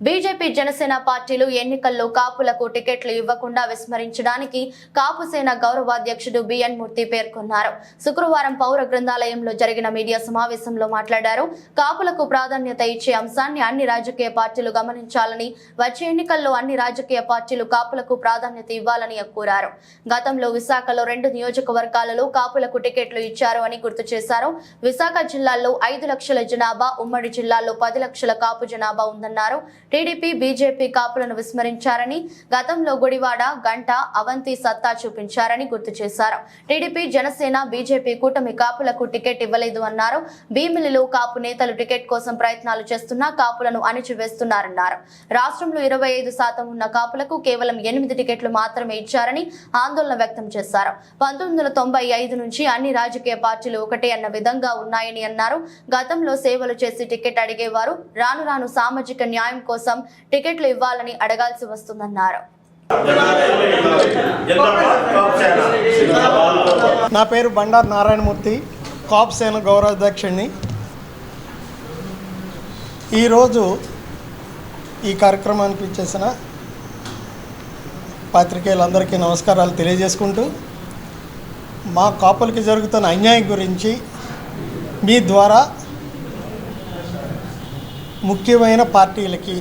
BJP Janasena పార్టీలు ఎన్నికల్లో కాపులకు టికెట్లు ఇవ్వకుండా విస్మరించడానికి కాపుసేన గౌరవాధ్యక్షుడు బిఎన్ మూర్తి పేర్కొన్నారు. శుక్రవారం పౌర గ్రంథాలయంలో జరిగిన మీడియా సమావేశంలో మాట్లాడారు. కాపులకు ప్రాధాన్యత ఇచ్చే అంశాన్ని అన్ని రాజకీయ పార్టీలు గమనించాలని, వచ్చే ఎన్నికల్లో అన్ని రాజకీయ పార్టీలు కాపులకు ప్రాధాన్యత ఇవ్వాలని కోరారు. గతంలో విశాఖలో 2 నియోజకవర్గాలలో కాపులకు టికెట్లు ఇచ్చారు అని గుర్తు చేశారు. విశాఖ జిల్లాలో 5 లక్షల జనాభా, ఉమ్మడి జిల్లాలో 10 లక్షల కాపు జనాభా ఉందన్నారు. టీడీపీ, బీజేపీ కాపులను విస్మరించారని, గతంలో గుడివాడ, గంట, అవంతి సత్తా చూపించారని గుర్తు చేశారు. టీడీపీ, జనసేన, బీజేపీ కూటమి కాపులకు టికెట్ ఇవ్వలేదు అన్నారు. భీమిలిలో కాపు నేతలు టికెట్ కోసం ప్రయత్నాలు చేస్తున్నా కాపులను అణిచివేస్తున్నారన్నారు. రాష్ట్రంలో 25% ఉన్న కాపులకు కేవలం 8 టికెట్లు మాత్రమే ఇచ్చారని ఆందోళన వ్యక్తం చేశారు. 1995 నుంచి అన్ని రాజకీయ పార్టీలు ఒకటే అన్న విధంగా ఉన్నాయని అన్నారు. గతంలో సేవలు చేసి టికెట్ అడిగేవారు రాను రాను సామాజిక న్యాయం కోసం టికెట్లు ఇవ్వాలని అడగాల్సి వస్తుందన్నారు. నా పేరు బండారు నారాయణమూర్తి, కాపు సేన గౌరవాధ్యక్షుడిని. ఈరోజు ఈ కార్యక్రమానికి ఇచ్చేసిన పాత్రికేయులందరికీ నమస్కారాలు తెలియజేసుకుంటూ, మా కాపులకి జరుగుతున్న అన్యాయం గురించి మీ ద్వారా ముఖ్యమైన పార్టీలకి,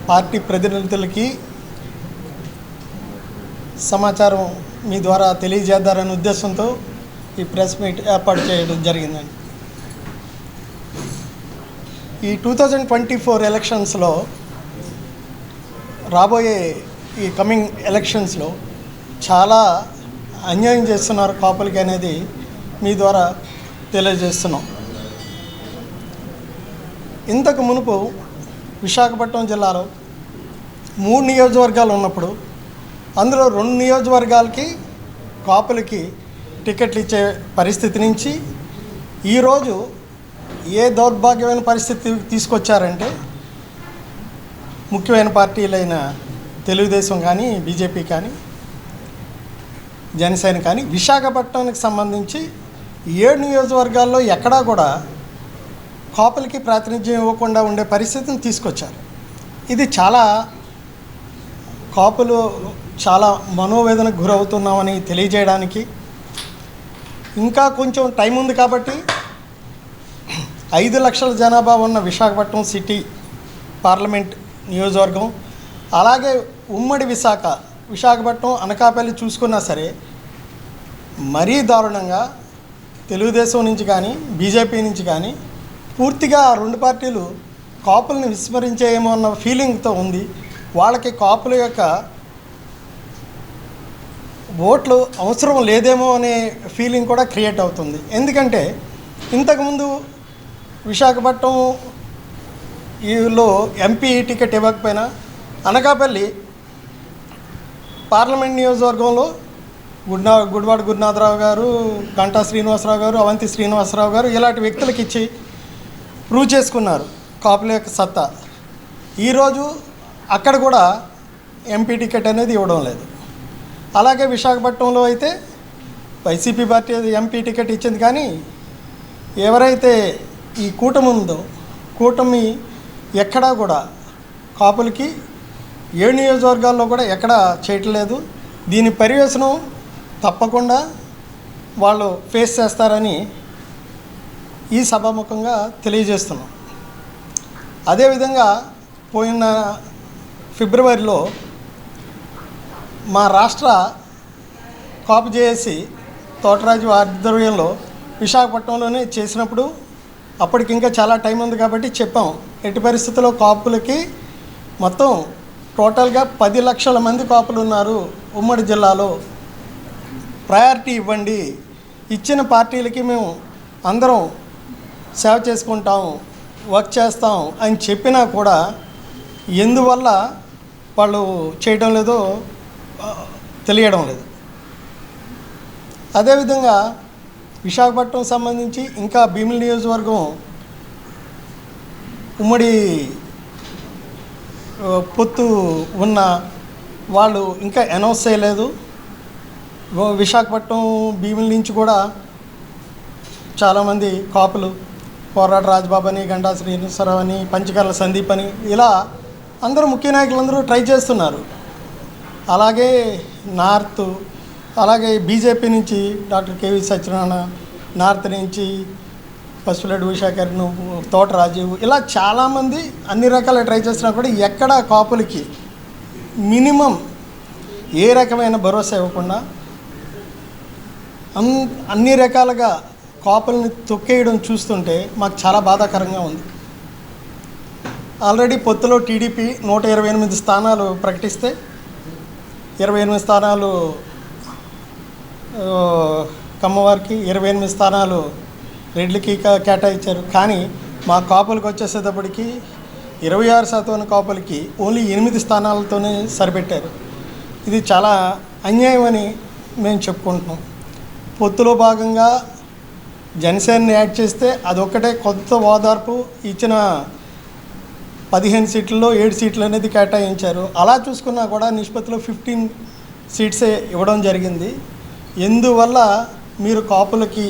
పార్టీ ప్రతినిధులకి సమాచారం మీ ద్వారా తెలియజేద్దారనే ఉద్దేశంతో ఈ ప్రెస్ మీట్ ఏర్పాటు చేయడం జరిగిందండి. ఈ 2024 ఎలక్షన్స్లో, రాబోయే ఈ కమింగ్ ఎలక్షన్స్లో చాలా అన్యాయం చేస్తున్నారు కాపులకి అనేది మీ ద్వారా తెలియజేస్తున్నాం. ఇంతకు మునుపు విశాఖపట్నం జిల్లాలో 3 నియోజకవర్గాలు ఉన్నప్పుడు అందులో 2 నియోజకవర్గాలకి కాపులకి టికెట్లు ఇచ్చే పరిస్థితి నుంచి ఈరోజు ఏ దౌర్భాగ్యమైన పరిస్థితి తీసుకొచ్చారంటే, ముఖ్యమైన పార్టీలైన తెలుగుదేశం కానీ, బీజేపీ కానీ, జనసేన కానీ విశాఖపట్నానికి సంబంధించి 7 నియోజకవర్గాల్లో ఎక్కడా కూడా కాపులకి ప్రాతినిధ్యం ఇవ్వకుండా ఉండే పరిస్థితిని తీసుకొచ్చారు. ఇది కాపులు చాలా మనోవేదనకు గురవుతున్నామని తెలియజేయడానికి, ఇంకా కొంచెం టైం ఉంది కాబట్టి 5 లక్షల జనాభా ఉన్న విశాఖపట్నం సిటీ పార్లమెంట్ నియోజకవర్గం, అలాగే ఉమ్మడి విశాఖపట్నం, అనకాపల్లి చూసుకున్నా సరే మరీ దారుణంగా తెలుగుదేశం నుంచి కానీ, బీజేపీ నుంచి కానీ పూర్తిగా 2 పార్టీలు కాపుల్ని విస్మరించేయేమో అన్న ఫీలింగ్తో ఉంది. వాళ్ళకి కాపుల యొక్క ఓట్లు అవసరం లేదేమో అనే ఫీలింగ్ కూడా క్రియేట్ అవుతుంది. ఎందుకంటే ఇంతకుముందు విశాఖపట్నం ఈలో ఎంపీ టికెట్ ఇవ్వకపోయినా అనకాపల్లి పార్లమెంట్ నియోజకవర్గంలో గుడివాడ గురునాథరావు గారు, గంటా శ్రీనివాసరావు గారు, అవంతి శ్రీనివాసరావు గారు ఇలాంటి వ్యక్తులకు ఇచ్చి ప్రూవ్ చేసుకున్నారు కాపుల యొక్క సత్తా. ఈరోజు అక్కడ కూడా ఎంపీ టికెట్ అనేది ఇవ్వడం లేదు. అలాగే విశాఖపట్నంలో అయితే వైసీపీ పార్టీ ఎంపీ టికెట్ ఇచ్చింది, కానీ ఎవరైతే ఈ కూటమి ఉందో, కూటమి ఎక్కడా కూడా కాపులకి 7 నియోజకవర్గాల్లో కూడా ఎక్కడా చేయట్లేదు. దీని పర్యవేక్షణం తప్పకుండా వాళ్ళు ఫేస్ చేస్తారని ఈ సభాముఖంగా తెలియజేస్తున్నాం. అదేవిధంగా పోయిన ఫిబ్రవరిలో మా రాష్ట్ర కాపు జేఏసీ తోటరాజు ఆధ్వర్యంలో విశాఖపట్నంలోనే చేసినప్పుడు, అప్పటికి ఇంకా చాలా టైం ఉంది కాబట్టి చెప్పాం, ఎట్టి పరిస్థితుల్లో కాపులకి మొత్తం టోటల్గా 10 లక్షల మంది కాపులు ఉన్నారు ఉమ్మడి జిల్లాలో, ప్రయారిటీ ఇవ్వండి, ఇచ్చిన పార్టీలకి మేము అందరం సేవ చేసుకుంటాం, వర్క్ చేస్తాం అని చెప్పినా కూడా ఎందువల్ల వాళ్ళు చేయడం లేదో తెలియడం లేదు. అదేవిధంగా విశాఖపట్నం సంబంధించి ఇంకా భీమిలి నియోజకవర్గం ఉమ్మడి పొత్తు ఉన్న వాళ్ళు ఇంకా అనౌన్స్ చేయలేదు. విశాఖపట్నం భీమిలి నుంచి కూడా చాలామంది కాపులు పోరాట రాజబాబు అని, గంటా శ్రీనివాసరావు అని, పంచకర్ల సందీప్ అని, ఇలా అందరూ ముఖ్య నాయకులందరూ ట్రై చేస్తున్నారు. అలాగే నార్త్, అలాగే బీజేపీ నుంచి డాక్టర్ కేవీ సత్యనారాయణ, నార్త్ నుంచి పసుపులేడు ఉషాకరణ్, తోట రాజీవ్, ఇలా చాలామంది అన్ని రకాల ట్రై చేస్తున్నా కూడా ఎక్కడ కాపులకి మినిమం ఏ రకమైన భరోసా ఇవ్వకుండా అన్ని రకాలుగా కాపుల్ని తొక్కేయడం చూస్తుంటే మాకు చాలా బాధాకరంగా ఉంది. ఆల్రెడీ పొత్తులో టీడీపీ 128 స్థానాలు ప్రకటిస్తే 28 స్థానాలు కమ్మవారికి, 28 స్థానాలు రెడ్లకి కేటాయించారు. కానీ మా కాపులకు వచ్చేసేటప్పటికి 26% కాపులకి ఓన్లీ 8 స్థానాలతోనే సరిపెట్టారు. ఇది చాలా అన్యాయం అని మేము చెప్పుకుంటున్నాం. పొత్తులో భాగంగా జనసేనని యాడ్ చేస్తే అదొక్కటే కొత్త ఓదార్పు. ఇచ్చిన 15 సీట్లలో 7 సీట్లు అనేది కేటాయించారు. అలా చూసుకున్నా కూడా నిష్పత్తిలో 15 సీట్సే ఇవ్వడం జరిగింది. ఎందువల్ల మీరు కాపులకి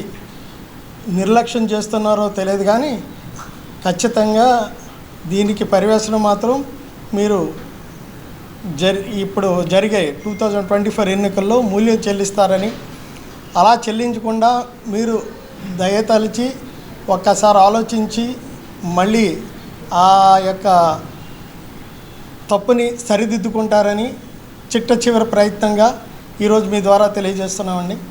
నిర్లక్ష్యం చేస్తున్నారో తెలియదు, కానీ ఖచ్చితంగా దీనికి పర్యవేక్షణ మాత్రం మీరు ఇప్పుడు జరిగే 2024 ఎన్నికల్లో మూల్యం చెల్లిస్తారని, అలా చెల్లించకుండా మీరు దయతలిచి ఒక్కసారి ఆలోచించి మళ్ళీ ఆ యొక్క తప్పుని సరిదిద్దుకుంటారని చిట్ట చివరి ప్రయత్నంగా ఈరోజు మీ ద్వారా తెలియజేస్తున్నామండి.